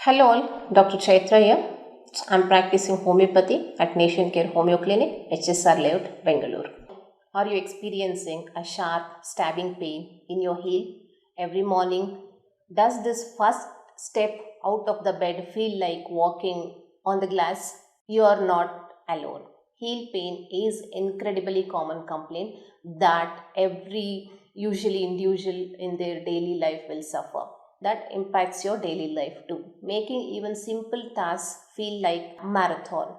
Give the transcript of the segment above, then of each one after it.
Hello all, Dr. Chaitra here. I'm practicing homeopathy at Care Homeo Clinic, HSR Layout, Bangalore. Are you experiencing a sharp stabbing pain in your heel every morning? Does this first step out of the bed feel like walking on the glass? You are not alone. Heel pain is incredibly common complaint that every usually individual in their daily life will suffer. That impacts your daily life too, making even simple tasks feel like a marathon.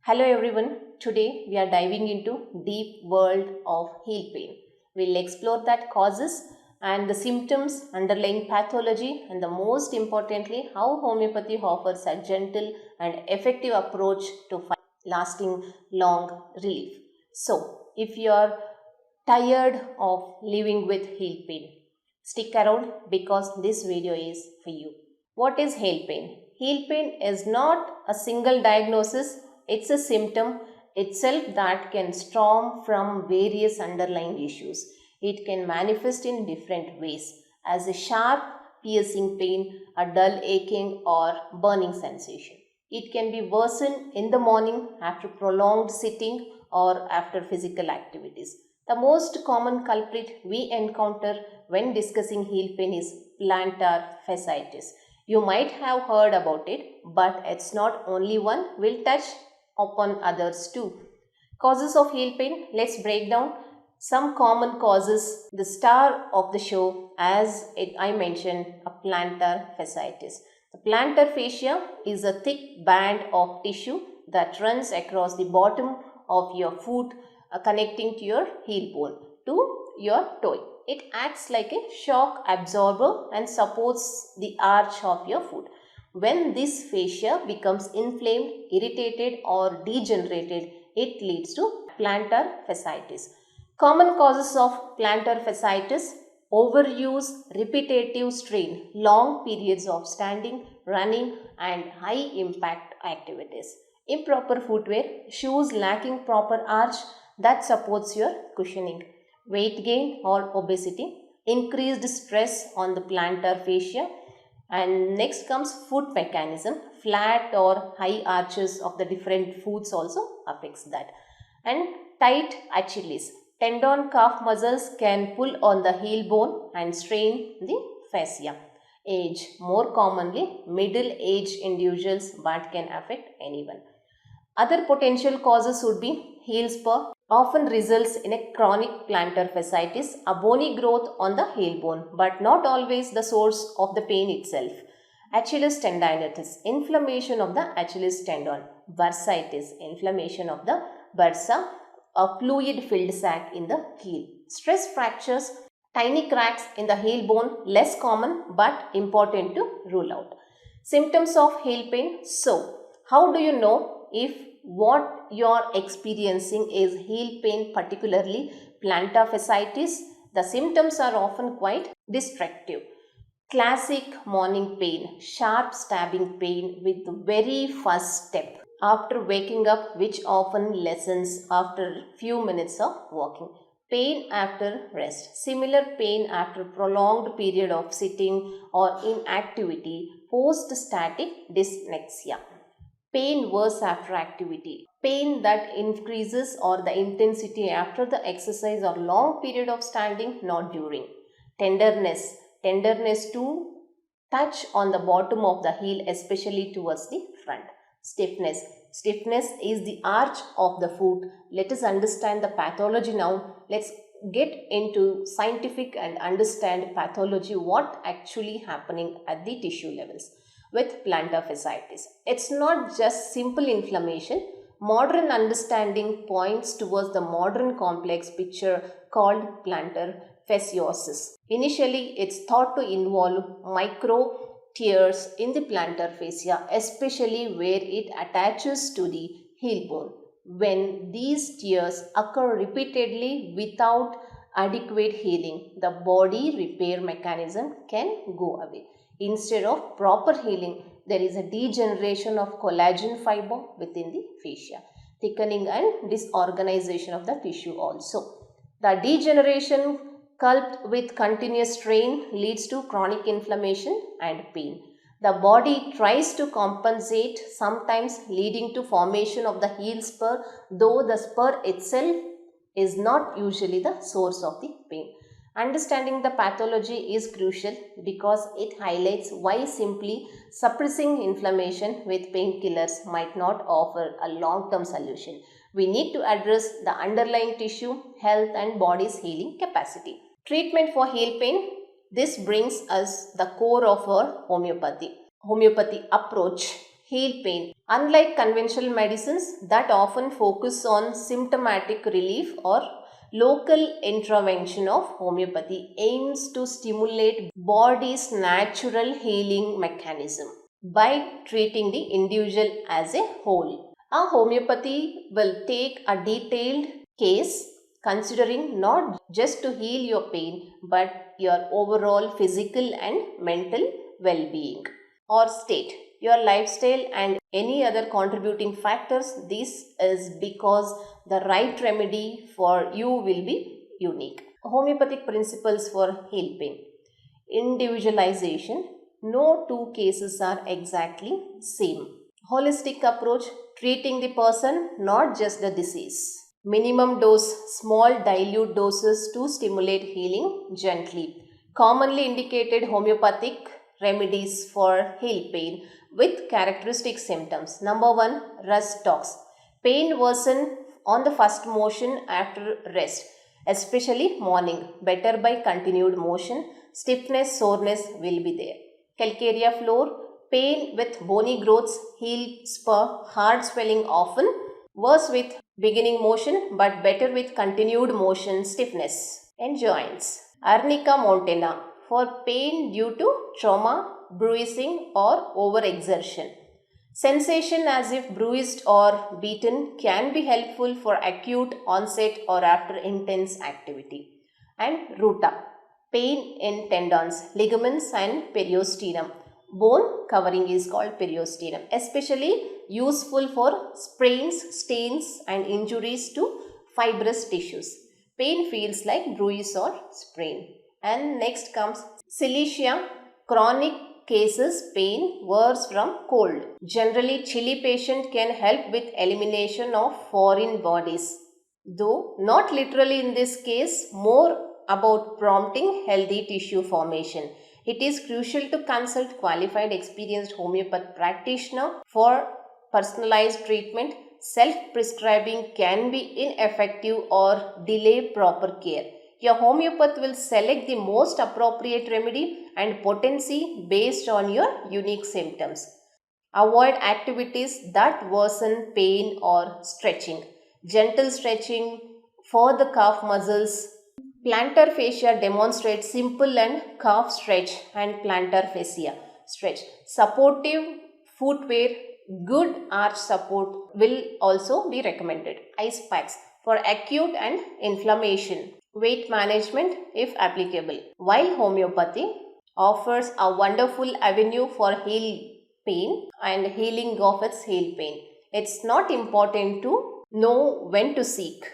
Hello everyone, today we are diving into deep world of heel pain. We'll explore that causes and the symptoms, underlying pathology, and the most importantly, how homeopathy offers a gentle and effective approach to find lasting long relief. So, if you are tired of living with heel pain, stick around because this video is for you. What is heel pain? Heel pain is not a single diagnosis, it's a symptom itself that can stem from various underlying issues. It can manifest in different ways as a sharp, piercing pain, a dull aching, or burning sensation. It can be worsened in the morning after prolonged sitting or after physical activities. The most common culprit we encounter when discussing heel pain is plantar fasciitis. You might have heard about it, but it's not only one. We'll touch upon others too. Causes of heel pain, let's break down some common causes. The star of the show, as I mentioned, a plantar fasciitis. The plantar fascia is a thick band of tissue that runs across the bottom of your foot, connecting to your heel bone to your toe. It acts like a shock absorber and supports the arch of your foot. When this fascia becomes inflamed, irritated, or degenerated, it leads to plantar fasciitis. Common causes of plantar fasciitis: overuse, repetitive strain, long periods of standing, running, and high impact activities. Improper footwear, shoes lacking proper arch that supports your cushioning. Weight gain or obesity, increased stress on the plantar fascia. And next comes foot mechanism, flat or high arches of the different foots also affects that. And tight Achilles, tendon calf muscles can pull on the heel bone and strain the fascia. Age, more commonly middle-aged individuals, but can affect anyone. Other potential causes would be heel spur, often results in a chronic plantar fasciitis, a bony growth on the heel bone, but not always the source of the pain itself. Achilles tendonitis, inflammation of the Achilles tendon. Bursitis, inflammation of the bursa, a fluid-filled sac in the heel. Stress fractures, tiny cracks in the heel bone, less common but important to rule out. Symptoms of heel pain. So, how do you know if what you are experiencing is heel pain, particularly plantar fasciitis? The symptoms are often quite destructive. Classic morning pain, sharp stabbing pain with the very first step after waking up, which often lessens after few minutes of walking. Pain after rest, similar pain after prolonged period of sitting or inactivity, post-static dyskinesia. Pain worse after activity, pain that increases or the intensity after the exercise or long period of standing, not during. Tenderness, tenderness to touch on the bottom of the heel, especially towards the front. Stiffness, stiffness is the arch of the foot. Let us understand the pathology now. Let's get into scientific and understand pathology, what actually happening at the tissue levels with plantar fasciitis. It's not just simple inflammation. Modern understanding points towards the modern complex picture called plantar fasciosis. Initially, it's thought to involve micro tears in the plantar fascia, especially where it attaches to the heel bone. When these tears occur repeatedly without adequate healing, the body repair mechanism can go away. Instead of proper healing, there is a degeneration of collagen fiber within the fascia, thickening and disorganization of the tissue also. The degeneration coupled with continuous strain leads to chronic inflammation and pain. The body tries to compensate, sometimes leading to formation of the heel spur, though the spur itself is not usually the source of the pain. Understanding the pathology is crucial because it highlights why simply suppressing inflammation with painkillers might not offer a long-term solution. We need to address the underlying tissue, health and body's healing capacity. Treatment for heel pain. This brings us the core of our homeopathy approach, heel pain. Unlike conventional medicines that often focus on symptomatic relief or local intervention, of homeopathy aims to stimulate body's natural healing mechanism by treating the individual as a whole. A homeopathy will take a detailed case considering not just to heal your pain but your overall physical and mental well-being or state, your lifestyle and any other contributing factors. This is because the right remedy for you will be unique. Homeopathic principles for heel pain. Individualization. No two cases are exactly same. Holistic approach, treating the person, not just the disease. Minimum dose, small dilute doses to stimulate healing gently. Commonly indicated homeopathic remedies for heel pain with characteristic symptoms. Number 1, rest talks. Pain worsen on the first motion after rest, especially morning. Better by continued motion. Stiffness, soreness will be there. Calcarea floor. Pain with bony growths, heel spur, hard swelling often. Worse with beginning motion but better with continued motion, stiffness. And joints. Arnica montana for pain due to trauma, bruising or overexertion. Sensation as if bruised or beaten can be helpful for acute onset or after intense activity. And ruta, pain in tendons, ligaments and periosteum. Bone covering is called periosteum, especially useful for sprains, stains and injuries to fibrous tissues. Pain feels like bruise or sprain. And next comes silicea, chronic cases pain worse from cold. Generally, chilly patient can help with elimination of foreign bodies, though not literally in this case, more about prompting healthy tissue formation. It is crucial to consult qualified experienced homeopath practitioner for personalized treatment. Self-prescribing can be ineffective or delay proper care. Your homeopath will select the most appropriate remedy and potency based on your unique symptoms. Avoid activities that worsen pain or stretching. Gentle stretching for the calf muscles. Plantar fascia demonstrates simple and calf stretch and plantar fascia stretch. Supportive footwear, good arch support will also be recommended. Ice packs for acute and inflammation. Weight management if applicable. While homeopathy offers a wonderful avenue for heel pain and healing of its heel pain, it's not important to know when to seek.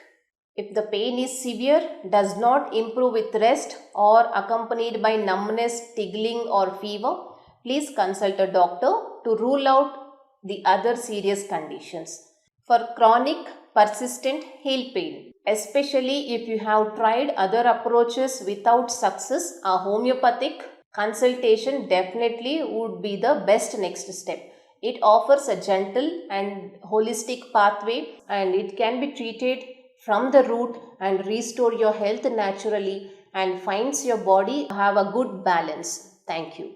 If the pain is severe, does not improve with rest or accompanied by numbness, tingling or fever, please consult a doctor to rule out the other serious conditions. For chronic persistent heel pain, especially if you have tried other approaches without success, a homeopathic consultation definitely would be the best next step. It offers a gentle and holistic pathway and it can be treated from the root and restore your health naturally and finds your body have a good balance. Thank you.